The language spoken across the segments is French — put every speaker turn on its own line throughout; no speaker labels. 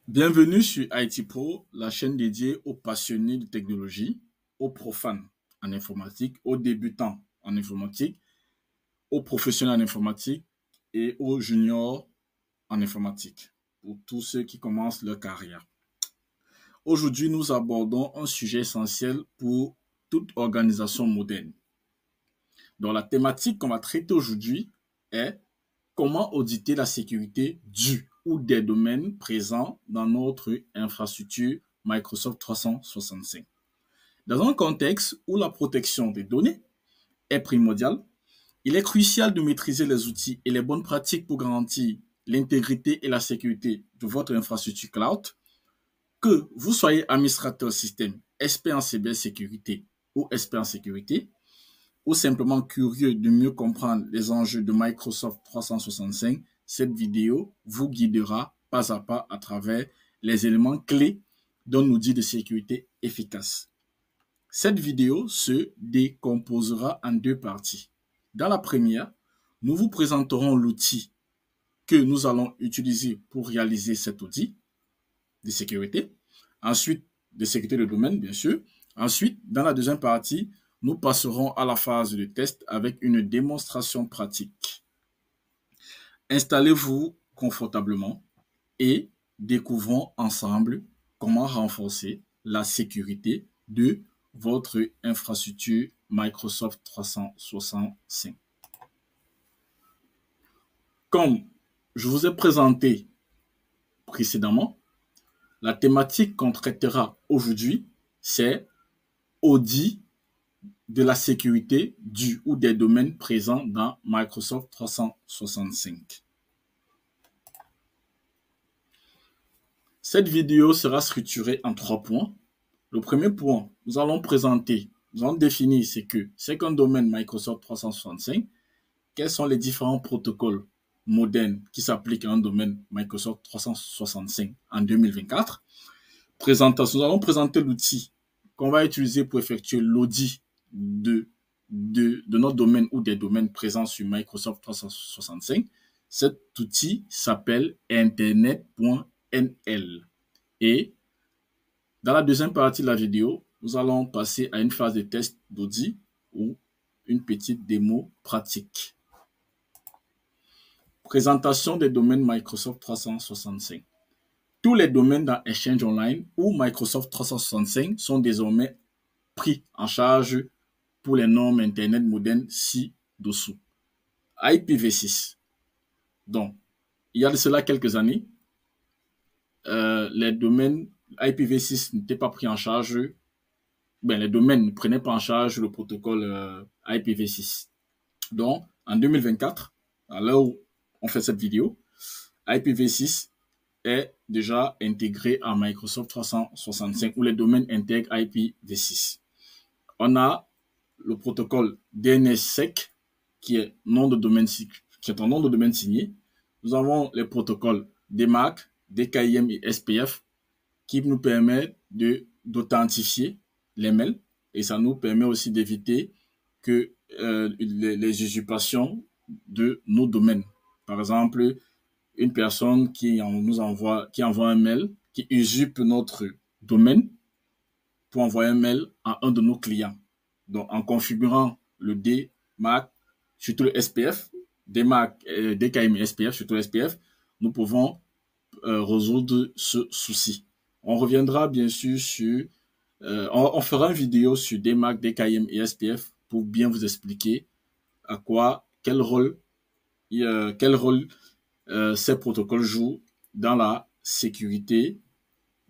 Bienvenue sur IT Pro, la chaîne dédiée aux passionnés de technologie, aux profanes en informatique, aux débutants en informatique, aux professionnels en informatique et aux juniors en informatique, pour tous ceux qui commencent leur carrière. Aujourd'hui, nous abordons un sujet essentiel pour toute organisation moderne. Donc, la thématique qu'on va traiter aujourd'hui est comment auditer la sécurité du ou des domaines présents dans notre infrastructure Microsoft 365. Dans un contexte où la protection des données est primordiale, il est crucial de maîtriser les outils et les bonnes pratiques pour garantir l'intégrité et la sécurité de votre infrastructure cloud. Que vous soyez administrateur système, expert en cybersécurité ou expert en sécurité, ou simplement curieux de mieux comprendre les enjeux de Microsoft 365, cette vidéo vous guidera pas à pas à travers les éléments clés d'un outil de sécurité efficace. Cette vidéo se décomposera en deux parties. Dans la première, nous vous présenterons l'outil que nous allons utiliser pour réaliser cet outil de sécurité. Ensuite, de sécurité de domaine, bien sûr. Ensuite, dans la deuxième partie, nous passerons à la phase de test avec une démonstration pratique. Installez-vous confortablement et découvrons ensemble comment renforcer la sécurité de votre infrastructure Microsoft 365. Comme je vous ai présenté précédemment, la thématique qu'on traitera aujourd'hui, c'est audit de la sécurité du ou des domaines présents dans Microsoft 365. Cette vidéo sera structurée en 3 points. Le premier point, nous allons définir c'est qu'un domaine Microsoft 365, quels sont les différents protocoles modernes qui s'appliquent à un domaine Microsoft 365 en 2024. Présentation, nous allons présenter l'outil qu'on va utiliser pour effectuer l'audit de notre domaine ou des domaines présents sur Microsoft 365. Cet outil s'appelle internet.nl. Et dans la deuxième partie de la vidéo, nous allons passer à une phase de test d'audit ou une petite démo pratique. Présentation des domaines Microsoft 365. Tous les domaines dans Exchange Online ou Microsoft 365 sont désormais pris en charge pour les normes Internet modernes ci-dessous. IPv6. Donc, il y a de cela quelques années, les domaines IPv6 n'étaient pas pris en charge, les domaines ne prenaient pas en charge le protocole IPv6. Donc, en 2024, à l'heure où on fait cette vidéo, IPv6 est déjà intégré à Microsoft 365 où les domaines intègrent IPv6. On a le protocole DNSSEC qui est un nom de domaine signé. Nous avons les protocoles DMARC, DKIM et SPF qui nous permettent d'authentifier les mails et ça nous permet aussi d'éviter que les usurpations de nos domaines. Par exemple, une personne qui envoie un mail, qui usurpe notre domaine pour envoyer un mail à un de nos clients. Donc, en configurant le DMARC, surtout le SPF, DMARC, DKIM et SPF, surtout le SPF, nous pouvons résoudre ce souci. On reviendra bien sûr sur, on fera une vidéo sur DMARC, DKIM et SPF pour bien vous expliquer quel rôle ces protocoles jouent dans la sécurité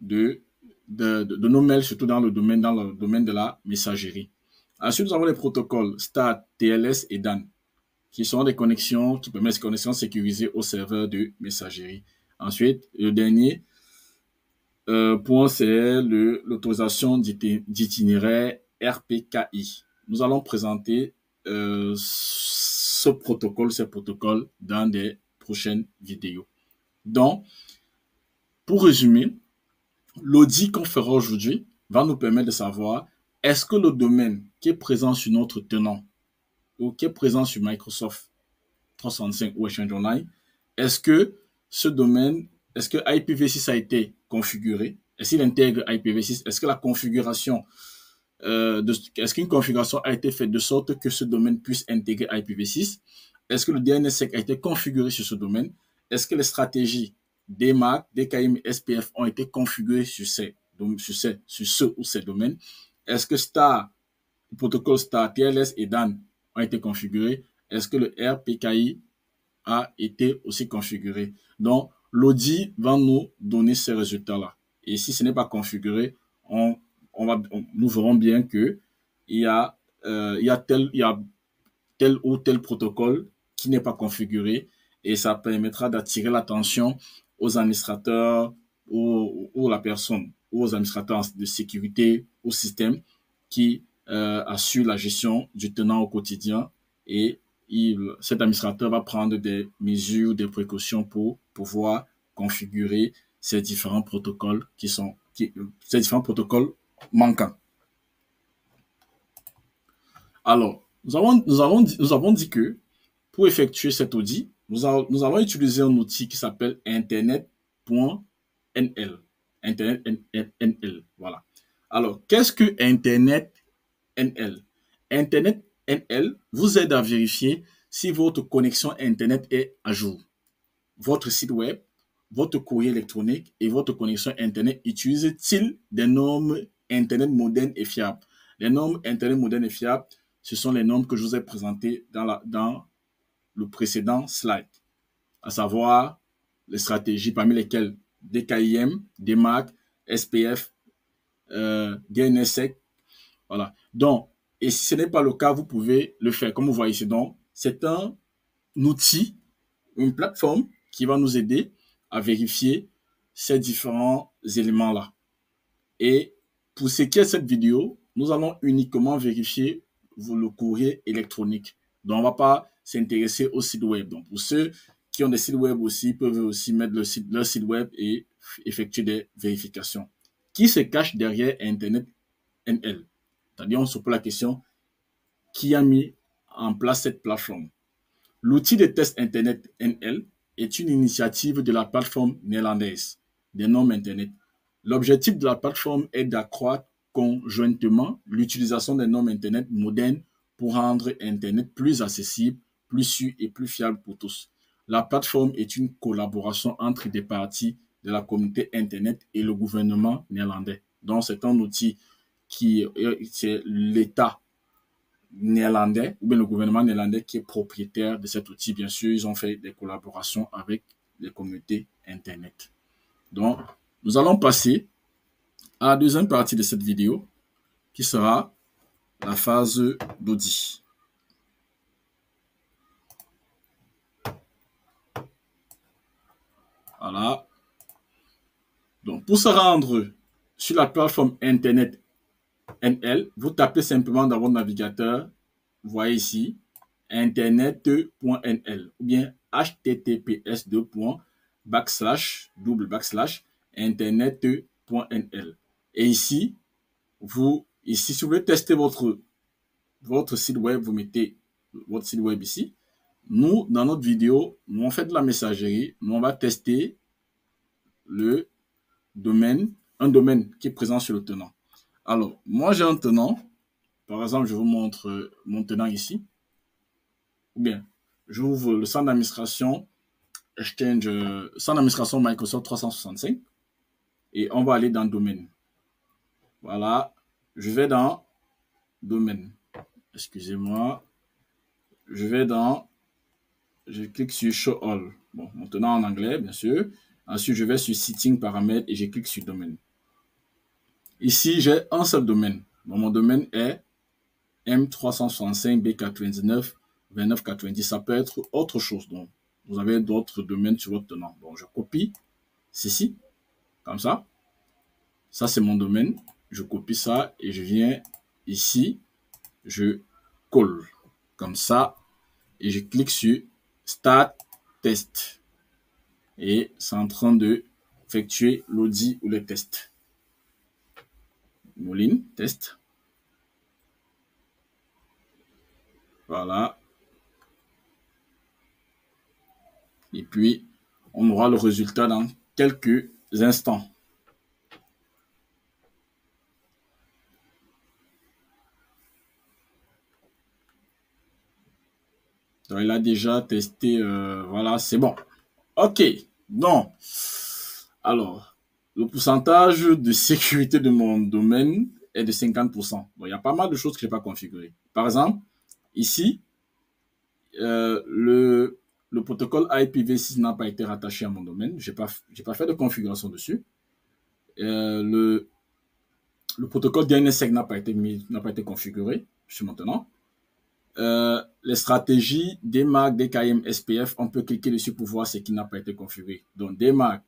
de nos mails, surtout dans le domaine de la messagerie. Ensuite, nous avons les protocoles STAT, TLS et DAN, qui sont des connexions qui permettent des connexions sécurisées au serveur de messagerie. Ensuite, le dernier point, c'est l'autorisation d'itinéraire RPKI. Nous allons présenter ces protocoles dans des prochaines vidéos. Donc, pour résumer, l'audit qu'on fera aujourd'hui va nous permettre de savoir est-ce que le domaine qui est présent sur notre tenant ou qui est présent sur Microsoft 365 ou Exchange Online, est-ce que ce domaine est-ce que IPv6 a été configuré? Est-ce qu'il intègre IPv6? Est-ce que la configuration est-ce qu'une configuration a été faite de sorte que ce domaine puisse intégrer IPv6? Est-ce que le DNSSEC a été configuré sur ce domaine? Est-ce que les stratégies DMARC, DKIM, SPF ont été configurées sur ce ou ces domaines? Est-ce que le protocole STAR, TLS et DAN ont été configurés? Est-ce que le RPKI a été aussi configuré? Donc, l'audit va nous donner ces résultats-là. Et si ce n'est pas configuré, nous verrons bien que il y a tel ou tel protocole qui n'est pas configuré et ça permettra d'attirer l'attention aux administrateurs ou la personne ou aux administrateurs de sécurité au système qui assure la gestion du tenant au quotidien et cet administrateur va prendre des mesures, des précautions pour pouvoir configurer ces différents protocoles ces différents protocoles manquants. Alors, nous avons dit que pour effectuer cet audit, nous allons utiliser un outil qui s'appelle internet.nl. Internet.nl, voilà. Alors, qu'est-ce que Internet.nl? Internet.nl vous aide à vérifier si votre connexion Internet est à jour. Votre site web, votre courrier électronique et votre connexion Internet utilisent-ils des normes Internet modernes et fiables? Les normes Internet modernes et fiables, ce sont les normes que je vous ai présentées dans le précédent slide, à savoir les stratégies parmi lesquelles DKIM, DMARC, SPF, DNSSEC. Voilà. Donc, et si ce n'est pas le cas, vous pouvez le faire. Comme vous voyez ici, donc, c'est un outil, une plateforme qui va nous aider à vérifier ces différents éléments-là. Et pour ce qui est de cette vidéo, nous allons uniquement vérifier le courrier électronique. Donc, on ne va pas s'intéresser au site web. Donc, pour ceux qui ont des sites web aussi, peuvent aussi mettre leur site web et effectuer des vérifications. Qui se cache derrière Internet.nl? C'est-à-dire, on se pose la question, qui a mis en place cette plateforme? L'outil de test Internet.nl est une initiative de la plateforme néerlandaise des normes Internet. L'objectif de la plateforme est d'accroître conjointement l'utilisation des normes Internet modernes pour rendre Internet plus accessible, plus sûr et plus fiable pour tous. La plateforme est une collaboration entre des parties de la communauté Internet et le gouvernement néerlandais. Donc, c'est un outil c'est l'État néerlandais ou bien le gouvernement néerlandais qui est propriétaire de cet outil. Bien sûr, ils ont fait des collaborations avec les communautés Internet. Donc, nous allons passer à la deuxième partie de cette vidéo qui sera la phase d'audit. Voilà. Donc, pour se rendre sur la plateforme Internet.nl, vous tapez simplement dans votre navigateur, vous voyez ici, internet.nl ou bien https://internet.nl. Et ici, si vous voulez tester votre site web, vous mettez votre site web ici. Nous, dans notre vidéo, nous on fait de la messagerie. Nous, on va tester un domaine qui est présent sur le tenant. Alors, moi, j'ai un tenant. Par exemple, je vous montre mon tenant ici. Ou bien, j'ouvre le centre d'administration Exchange, centre d'administration Microsoft 365. Et on va aller dans domaine. Voilà. Je vais dans domaine. Excusez-moi. Je clique sur Show All. Bon, maintenant en anglais, bien sûr. Ensuite, je vais sur Setting, Paramètres et je clique sur Domaine. Ici, j'ai un seul domaine. Bon, mon domaine est M365B99-2990. Ça peut être autre chose. Donc, vous avez d'autres domaines sur votre tenant. Bon, je copie ceci, comme ça. Ça, c'est mon domaine. Je copie ça et je viens ici. Je colle comme ça et je clique sur Start Test. Et c'est en train de effectuer l'audit ou le test. Moline, test. Voilà. Et puis, on aura le résultat dans quelques instants. Donc, il a déjà testé, voilà, c'est bon. OK, donc, alors, le pourcentage de sécurité de mon domaine est de 50%. Bon, il y a pas mal de choses que je n'ai pas configurées. Par exemple, ici, le protocole IPv6 n'a pas été rattaché à mon domaine. Je n'ai pas fait de configuration dessus. Le protocole DNSSEC n'a pas été configuré jusqu'à maintenant. Les stratégies DMARC, DKIM, SPF, on peut cliquer dessus pour voir ce qui n'a pas été configuré. Donc DMARC,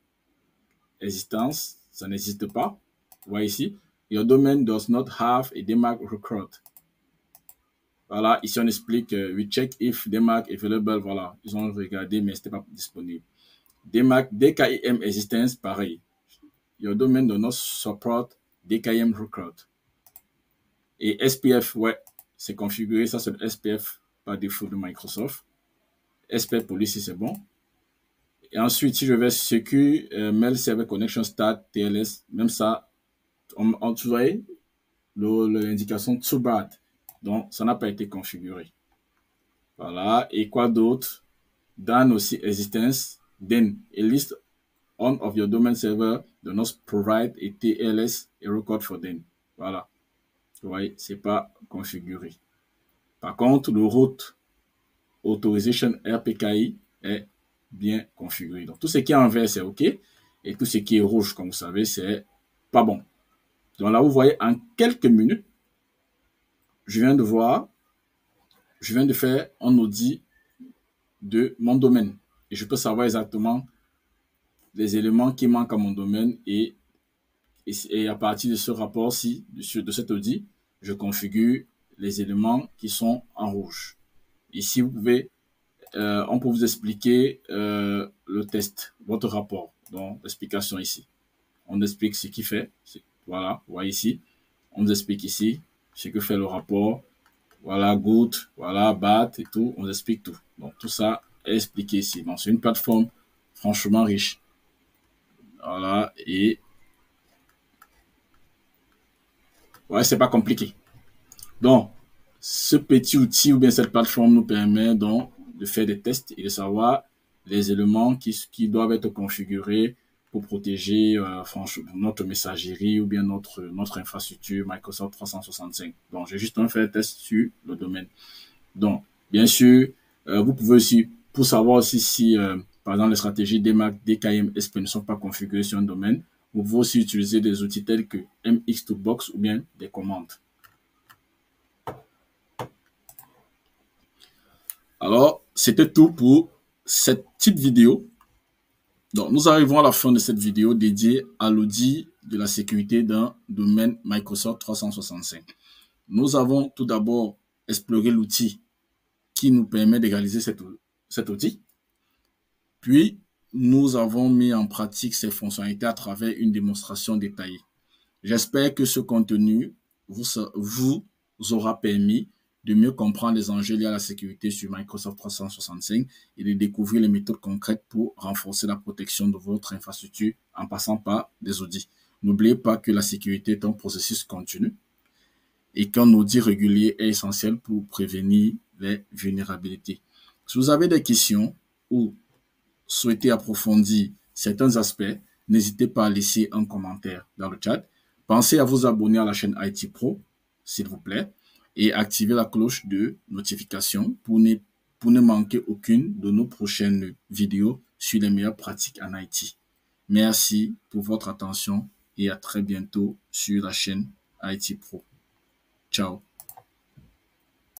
existence, ça n'existe pas. Vous voyez ici, your domain does not have a DMARC record. Voilà, ici on explique, we check if DMARC available. Voilà, ils ont regardé, mais c'était pas disponible. DMARC, DKIM existence, pareil. Your domain does not support DKIM record. Et SPF, ouais, c'est configuré. Ça, c'est le SPF par défaut de Microsoft. SPF Policy, c'est bon. Et ensuite, si je vais Secure, Mail Server Connection Start, TLS, même ça, on voyez l'indication Too Bad. Donc, ça n'a pas été configuré. Voilà. Et quoi d'autre? Dan aussi, existence. Then, a list on of your domain server does not provide a TLS a record for them. Voilà. Vous voyez, c'est pas configuré. Par contre, le route authorization RPKI est bien configuré. Donc, tout ce qui est en vert, c'est OK. Et tout ce qui est rouge, comme vous savez, c'est pas bon. Donc là, vous voyez, en quelques minutes, je viens de faire un audit de mon domaine. Et je peux savoir exactement les éléments qui manquent à mon domaine et à partir de ce rapport-ci, de cet audit, je configure les éléments qui sont en rouge. Ici, on peut vous expliquer le test, votre rapport, donc l'explication ici. On explique ce qu'il fait. Voilà, vous voyez ici. On nous explique ici ce que fait le rapport. Voilà, good, voilà, bad et tout. On explique tout. Donc, tout ça est expliqué ici. Donc, c'est une plateforme franchement riche. Voilà, et ouais, c'est pas compliqué. Donc, ce petit outil ou bien cette plateforme nous permet donc de faire des tests et de savoir les éléments qui doivent être configurés pour protéger notre messagerie ou bien notre infrastructure Microsoft 365. Donc, j'ai juste fait un test sur le domaine. Donc, bien sûr, vous pouvez aussi, pour savoir aussi si, par exemple, les stratégies DMARC, DKIM, SP ne sont pas configurées sur un domaine, vous pouvez aussi utiliser des outils tels que MX2Box ou bien des commandes. Alors, c'était tout pour cette petite vidéo. Donc, nous arrivons à la fin de cette vidéo dédiée à l'audit de la sécurité d'un domaine Microsoft 365. Nous avons tout d'abord exploré l'outil qui nous permet de réaliser cet outil. Puis, nous avons mis en pratique ces fonctionnalités à travers une démonstration détaillée. J'espère que ce contenu vous aura permis de mieux comprendre les enjeux liés à la sécurité sur Microsoft 365 et de découvrir les méthodes concrètes pour renforcer la protection de votre infrastructure en passant par des audits. N'oubliez pas que la sécurité est un processus continu et qu'un audit régulier est essentiel pour prévenir les vulnérabilités. Si vous avez des questions ou souhaitez approfondir certains aspects, n'hésitez pas à laisser un commentaire dans le chat. Pensez à vous abonner à la chaîne IT Pro, s'il vous plaît, et activer la cloche de notification pour ne manquer aucune de nos prochaines vidéos sur les meilleures pratiques en IT. Merci pour votre attention et à très bientôt sur la chaîne IT Pro. Ciao.